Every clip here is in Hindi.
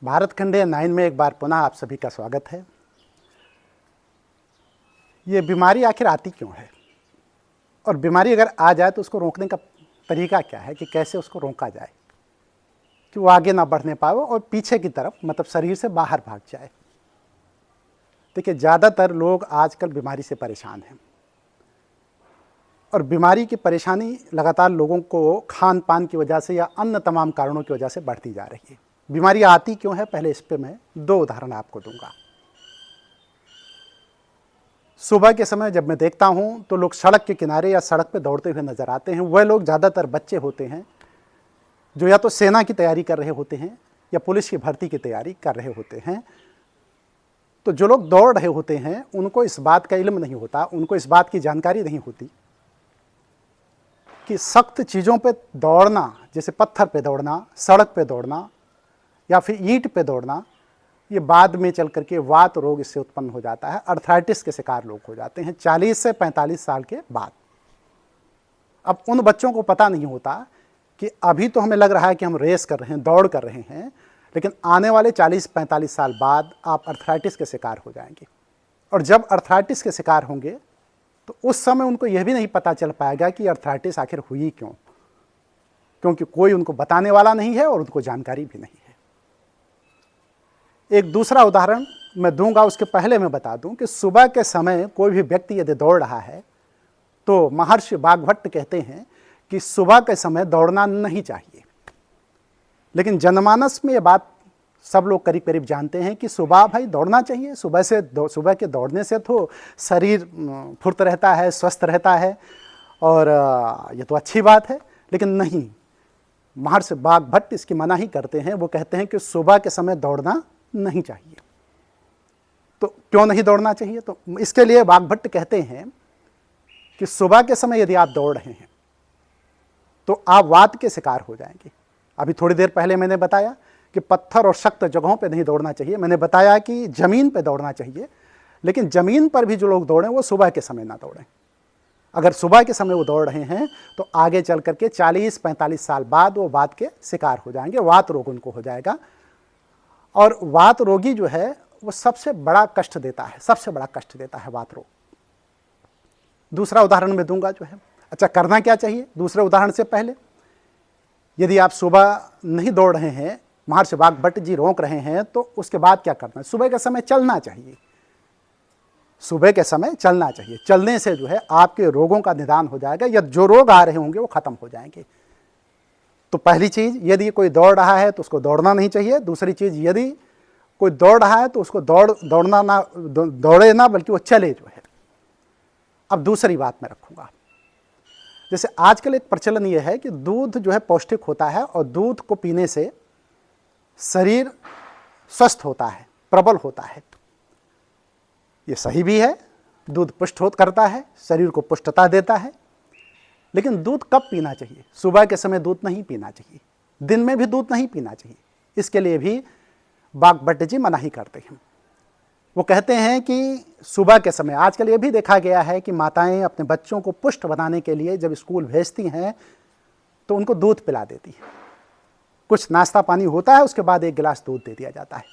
भारत खंडे 9 में एक बार पुनः आप सभी का स्वागत है। ये बीमारी आखिर आती क्यों है और बीमारी अगर आ जाए तो उसको रोकने का तरीका क्या है कि कैसे उसको रोका जाए कि वो आगे ना बढ़ने पाए और पीछे की तरफ मतलब शरीर से बाहर भाग जाए। देखिए, ज़्यादातर लोग आजकल बीमारी से परेशान हैं और बीमारी की परेशानी लगातार लोगों को खान पान की वजह से या अन्य तमाम कारणों की वजह से बढ़ती जा रही है। बीमारी आती क्यों है, पहले इस पे मैं 2 उदाहरण आपको दूंगा। सुबह के समय जब मैं देखता हूं तो लोग सड़क के किनारे या सड़क पे दौड़ते हुए नजर आते हैं। वह लोग ज़्यादातर बच्चे होते हैं जो या तो सेना की तैयारी कर रहे होते हैं या पुलिस की भर्ती की तैयारी कर रहे होते हैं। तो जो लोग दौड़ रहे होते हैं उनको इस बात का इल्म नहीं होता, उनको इस बात की जानकारी नहीं होती कि सख्त चीज़ों पे दौड़ना, जैसे पत्थर पे दौड़ना, सड़क पे दौड़ना या फिर ईंट पे दौड़ना, ये बाद में चल करके वात रोग इससे उत्पन्न हो जाता है। अर्थराइटिस के शिकार लोग हो जाते हैं 40 से 45 साल के बाद। अब उन बच्चों को पता नहीं होता कि अभी तो हमें लग रहा है कि हम रेस कर रहे हैं, दौड़ कर रहे हैं, लेकिन आने वाले 40-45 साल बाद आप अर्थराइटिस के शिकार हो जाएंगे। और जब अर्थराइटिस के शिकार होंगे तो उस समय उनको यह भी नहीं पता चल पाएगा कि अर्थराइटिस आखिर हुई क्यों, क्योंकि कोई उनको बताने वाला नहीं है और उनको जानकारी भी नहीं है। एक दूसरा उदाहरण मैं दूंगा, उसके पहले मैं बता दूं कि सुबह के समय कोई भी व्यक्ति यदि दौड़ रहा है तो महर्षि वाग्भट्ट कहते हैं कि सुबह के समय दौड़ना नहीं चाहिए। लेकिन जनमानस में ये बात सब लोग करीब करीब जानते हैं कि सुबह भाई दौड़ना चाहिए। सुबह के दौड़ने से तो शरीर फुर्त रहता है, स्वस्थ रहता है और ये तो अच्छी बात है। लेकिन नहीं, महर्षि वाग्भट्ट इसकी मनाही करते हैं। वो कहते हैं कि सुबह के समय दौड़ना नहीं चाहिए। तो क्यों नहीं दौड़ना चाहिए? तो इसके लिए वाग्भट्ट कहते हैं कि सुबह के समय यदि आप दौड़ रहे हैं तो आप वात के शिकार हो जाएंगे। अभी थोड़ी देर पहले मैंने बताया कि पत्थर और सख्त जगहों पे नहीं दौड़ना चाहिए। मैंने बताया कि जमीन पे दौड़ना चाहिए, लेकिन जमीन पर भी जो लोग दौड़ें वो सुबह के समय ना दौड़ें। अगर सुबह के समय वो दौड़ रहे हैं तो आगे चल करके 40-45 साल बाद वो वात के शिकार हो जाएंगे, वात रोग उनको हो जाएगा। और वात रोगी जो है वो सबसे बड़ा कष्ट देता है, सबसे बड़ा कष्ट देता है वात रोग। दूसरा उदाहरण मैं दूंगा जो है, अच्छा करना क्या चाहिए दूसरे उदाहरण से पहले। यदि आप सुबह नहीं दौड़ रहे हैं, महर्षि वाग्भट्ट जी रोक रहे हैं, तो उसके बाद क्या करना है? सुबह के समय चलना चाहिए। सुबह के समय चलना चाहिए। चलने से जो है आपके रोगों का निदान हो जाएगा या जो रोग आ रहे होंगे वो खत्म हो जाएंगे। तो पहली चीज, यदि कोई दौड़ रहा है तो उसको दौड़ना नहीं चाहिए। दूसरी चीज, यदि कोई दौड़ रहा है तो उसको दौड़े ना बल्कि वो चले जो है। अब दूसरी बात मैं रखूंगा, जैसे आजकल एक प्रचलन ये है कि दूध जो है पौष्टिक होता है और दूध को पीने से शरीर स्वस्थ होता है, प्रबल होता है। ये सही भी है, दूध पुष्ट करता है, शरीर को पुष्टता देता है। लेकिन दूध कब पीना चाहिए? सुबह के समय दूध नहीं पीना चाहिए, दिन में भी दूध नहीं पीना चाहिए। इसके लिए भी वाग्भट्ट जी मनाही करते हैं। वो कहते हैं कि सुबह के समय, आजकल ये भी देखा गया है कि माताएं अपने बच्चों को पुष्ट बनाने के लिए जब स्कूल भेजती हैं तो उनको दूध पिला देती हैं। कुछ नाश्ता पानी होता है, उसके बाद 1 गिलास दूध दे दिया जाता है।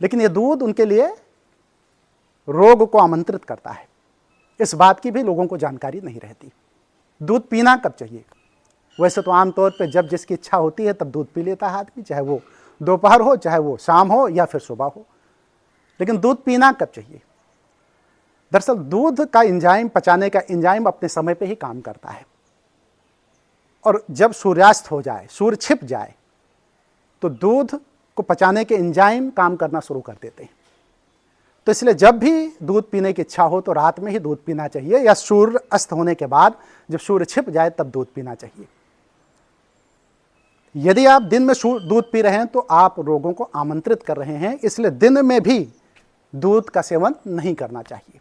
लेकिन ये दूध उनके लिए रोग को आमंत्रित करता है। इस बात की भी लोगों को जानकारी नहीं रहती। दूध पीना कब चाहिए? वैसे तो आमतौर पे जब जिसकी इच्छा होती है तब दूध पी लेता है आदमी, चाहे वो दोपहर हो, चाहे वो शाम हो या फिर सुबह हो। लेकिन दूध पीना कब चाहिए? दरअसल दूध का एंजाइम, पचाने का एंजाइम अपने समय पे ही काम करता है और जब सूर्यास्त हो जाए, सूर्य छिप जाए, तो दूध को पचाने के एंजाइम काम करना शुरू कर देते हैं। तो इसलिए जब भी दूध पीने की इच्छा हो तो रात में ही दूध पीना चाहिए या सूर्य अस्त होने के बाद जब सूर्य छिप जाए तब दूध पीना चाहिए। यदि आप दिन में दूध पी रहे हैं तो आप रोगों को आमंत्रित कर रहे हैं, इसलिए दिन में भी दूध का सेवन नहीं करना चाहिए।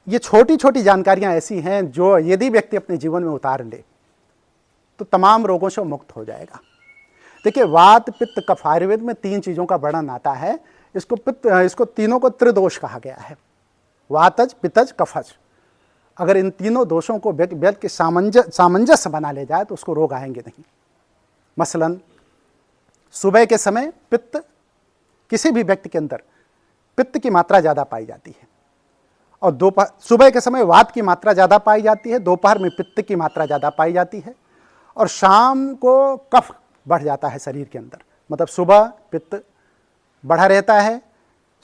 ये छोटी छोटी जानकारियां ऐसी हैं जो यदि व्यक्ति अपने जीवन में उतार ले तो तमाम रोगों से मुक्त हो जाएगा। देखिए, वात पित्त कफ, आयुर्वेद में 3 चीजों का वर्णन आता है। इसको तीनों को त्रिदोष कहा गया है, वातज, पित्तज, कफज। अगर इन तीनों दोषों को व्यक्ति के सामंजस्य बना ले जाए तो उसको रोग आएंगे नहीं। मसलन सुबह के समय पित्त, किसी भी व्यक्ति के अंदर पित्त की मात्रा ज़्यादा पाई जाती है, और दोपहर, सुबह के समय वात की मात्रा ज़्यादा पाई जाती है, दोपहर में पित्त की मात्रा ज़्यादा पाई जाती है, और शाम को कफ बढ़ जाता है शरीर के अंदर। मतलब सुबह पित्त बढ़ा रहता है,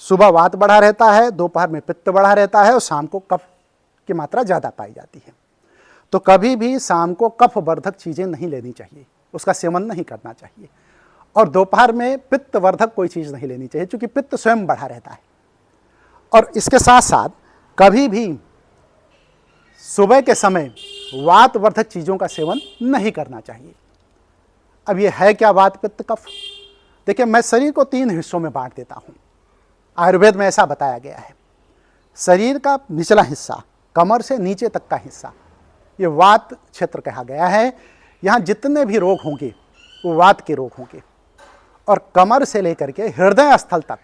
सुबह वात बढ़ा रहता है, दोपहर में पित्त बढ़ा रहता है, और शाम को कफ की मात्रा ज़्यादा पाई जाती है। तो कभी भी शाम को कफ वर्धक चीज़ें नहीं लेनी चाहिए, उसका सेवन नहीं करना चाहिए, और दोपहर में पित्त वर्धक कोई चीज़ नहीं लेनी चाहिए, क्योंकि पित्त स्वयं बढ़ा रहता है। और इसके साथ साथ कभी भी सुबह के समय वात वर्धक चीज़ों का सेवन नहीं करना चाहिए। अब ये है क्या वात पित्त कफ? देखिए, मैं शरीर को 3 हिस्सों में बांट देता हूँ। आयुर्वेद में ऐसा बताया गया है, शरीर का निचला हिस्सा, कमर से नीचे तक का हिस्सा, ये वात क्षेत्र कहा गया है। यहाँ जितने भी रोग होंगे वो वात के रोग होंगे, और कमर से लेकर के हृदय स्थल तक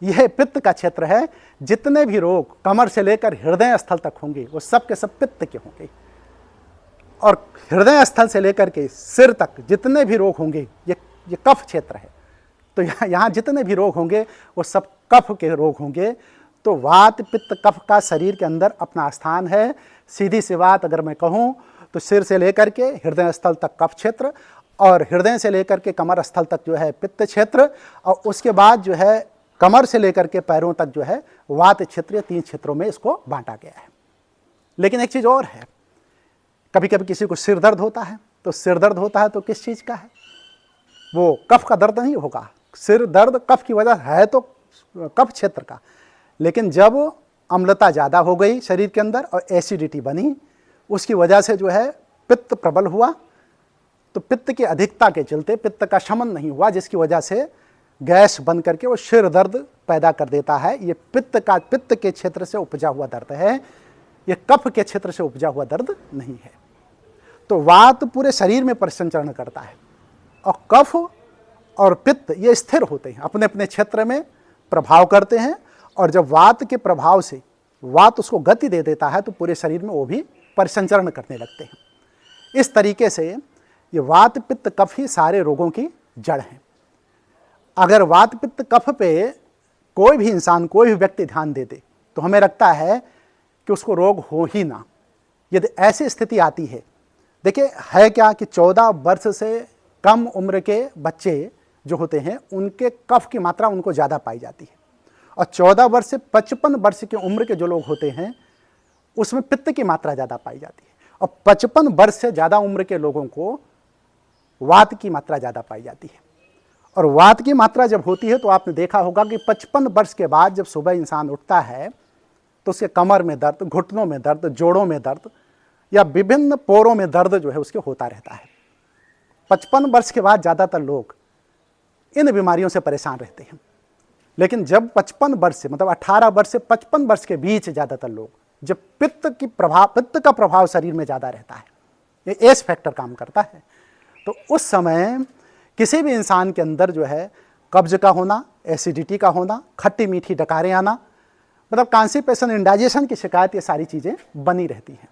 यह पित्त का क्षेत्र है। जितने भी रोग कमर से लेकर हृदय स्थल तक होंगे वो सब के सब पित्त के होंगे, और हृदय स्थल से लेकर के सिर तक जितने भी रोग होंगे ये कफ क्षेत्र है। तो यहाँ जितने भी रोग होंगे वो सब कफ के रोग होंगे। तो वात पित्त कफ का शरीर के अंदर अपना स्थान है। सीधी सी बात अगर मैं कहूँ तो सिर से लेकर के हृदय स्थल तक कफ क्षेत्र, और हृदय से लेकर के कमर स्थल तक जो है पित्त क्षेत्र, और उसके बाद जो है कमर से लेकर के पैरों तक जो है वात क्षेत्र। 3 क्षेत्रों में इसको बांटा गया है। लेकिन एक चीज़ और है, कभी कभी किसी को सिर दर्द होता है, तो सिर दर्द होता है तो किस चीज़ का है? वो कफ का दर्द नहीं होगा। सिर दर्द कफ की वजह है तो कफ क्षेत्र का, लेकिन जब अम्लता ज़्यादा हो गई शरीर के अंदर और एसिडिटी बनी, उसकी वजह से जो है पित्त प्रबल हुआ, तो पित्त की अधिकता के चलते पित्त का शमन नहीं हुआ, जिसकी वजह से गैस बन करके वो सिर दर्द पैदा कर देता है। ये पित्त के क्षेत्र से उपजा हुआ दर्द है, ये कफ के क्षेत्र से उपजा हुआ दर्द नहीं है। तो वात पूरे शरीर में परिसंचरण करता है, और कफ और पित्त ये स्थिर होते हैं, अपने अपने क्षेत्र में प्रभाव करते हैं, और जब वात के प्रभाव से वात उसको गति दे देता है तो पूरे शरीर में वो भी परिसंचरण करने लगते हैं। इस तरीके से ये वात पित्त कफ ही सारे रोगों की जड़ हैं। अगर वात पित्त कफ पे कोई भी इंसान, कोई भी व्यक्ति ध्यान दे दे तो हमें लगता है कि उसको रोग हो ही ना। यदि ऐसी स्थिति आती है, देखिए है क्या कि 14 वर्ष से कम उम्र के बच्चे जो होते हैं उनके कफ की मात्रा उनको ज़्यादा पाई जाती है, और 14 वर्ष से 55 वर्ष की उम्र के जो लोग होते हैं उसमें पित्त की मात्रा ज़्यादा पाई जाती है, और 55 वर्ष से ज़्यादा उम्र के लोगों को वात की मात्रा ज़्यादा पाई जाती है। और वात की मात्रा जब होती है तो आपने देखा होगा कि 55 वर्ष के बाद जब सुबह इंसान उठता है तो उसके कमर में दर्द, घुटनों में दर्द, जोड़ों में दर्द, या विभिन्न पोरों में दर्द जो है उसके होता रहता है। 55 वर्ष के बाद ज़्यादातर लोग इन बीमारियों से परेशान रहते हैं। लेकिन जब 55 वर्ष से, मतलब 18 वर्ष से 55 वर्ष के बीच ज़्यादातर लोग, जब पित्त का प्रभाव शरीर में ज़्यादा रहता है, ये एज फैक्टर काम करता है, तो उस समय किसी भी इंसान के अंदर जो है कब्ज का होना, एसिडिटी का होना, खट्टी मीठी डकारें आना, मतलब कॉन्स्टिपेशन, इंडाइजेशन की शिकायत, ये सारी चीज़ें बनी रहती हैं।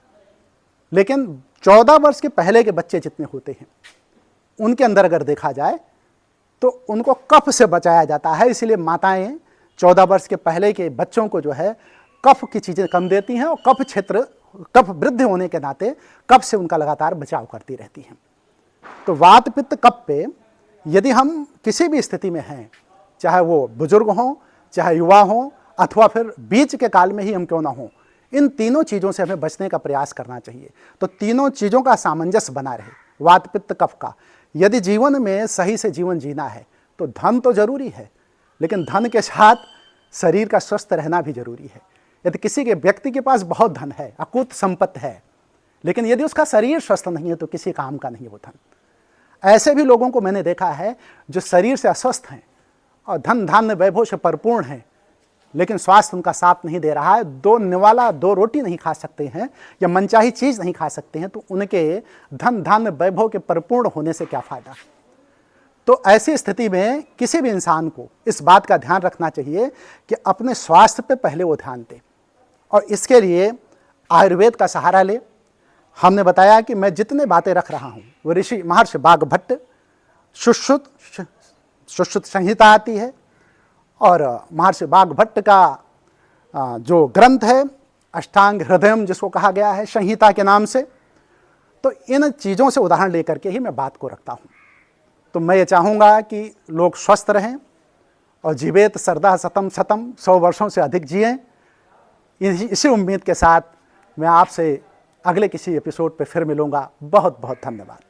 लेकिन 14 वर्ष के पहले के बच्चे जितने होते हैं उनके अंदर अगर देखा जाए तो उनको कफ से बचाया जाता है। इसलिए माताएं 14 वर्ष के पहले के बच्चों को जो है कफ की चीज़ें कम देती हैं, और कफ वृद्धि होने के नाते कफ से उनका लगातार बचाव करती रहती हैं। तो वात पित्त कफ पे यदि हम किसी भी स्थिति में हैं, चाहे वो बुजुर्ग हों, चाहे युवा हों, अथवा फिर बीच के काल में ही हम क्यों ना हों, इन तीनों चीज़ों से हमें बचने का प्रयास करना चाहिए। तो तीनों चीज़ों का सामंजस्य बना रहे, वात पित्त कफ का। यदि जीवन में सही से जीवन जीना है तो धन तो जरूरी है, लेकिन धन के साथ शरीर का स्वस्थ रहना भी जरूरी है। यदि किसी के व्यक्ति के पास बहुत धन है, अकूत संपत्ति है, लेकिन यदि उसका शरीर स्वस्थ नहीं है तो किसी काम का नहीं वो धन। ऐसे भी लोगों को मैंने देखा है जो शरीर से अस्वस्थ हैं और धन धान्य वैभव से परिपूर्ण हैं, लेकिन स्वास्थ्य उनका साथ नहीं दे रहा है। 2 निवाला 2 रोटी नहीं खा सकते हैं, या मनचाही चीज़ नहीं खा सकते हैं, तो उनके धन धान्य वैभव के परिपूर्ण होने से क्या फ़ायदा। तो ऐसी स्थिति में किसी भी इंसान को इस बात का ध्यान रखना चाहिए कि अपने स्वास्थ्य पे पहले वो ध्यान दे, और इसके लिए आयुर्वेद का सहारा ले। हमने बताया कि मैं जितने बातें रख रहा हूँ वो ऋषि महर्षि वाग्भट्ट सुश्रुत संहिता आती है, और महर्षि वाग्भट्ट का जो ग्रंथ है अष्टांग हृदयम, जिसको कहा गया है संहिता के नाम से। तो इन चीज़ों से उदाहरण लेकर के ही मैं बात को रखता हूँ। तो मैं ये चाहूँगा कि लोग स्वस्थ रहें और जीवेत सरदा शतम शतम, 100 वर्षों से अधिक जिएं। इसी उम्मीद के साथ मैं आपसे अगले किसी एपिसोड पे फिर मिलूँगा। बहुत बहुत धन्यवाद।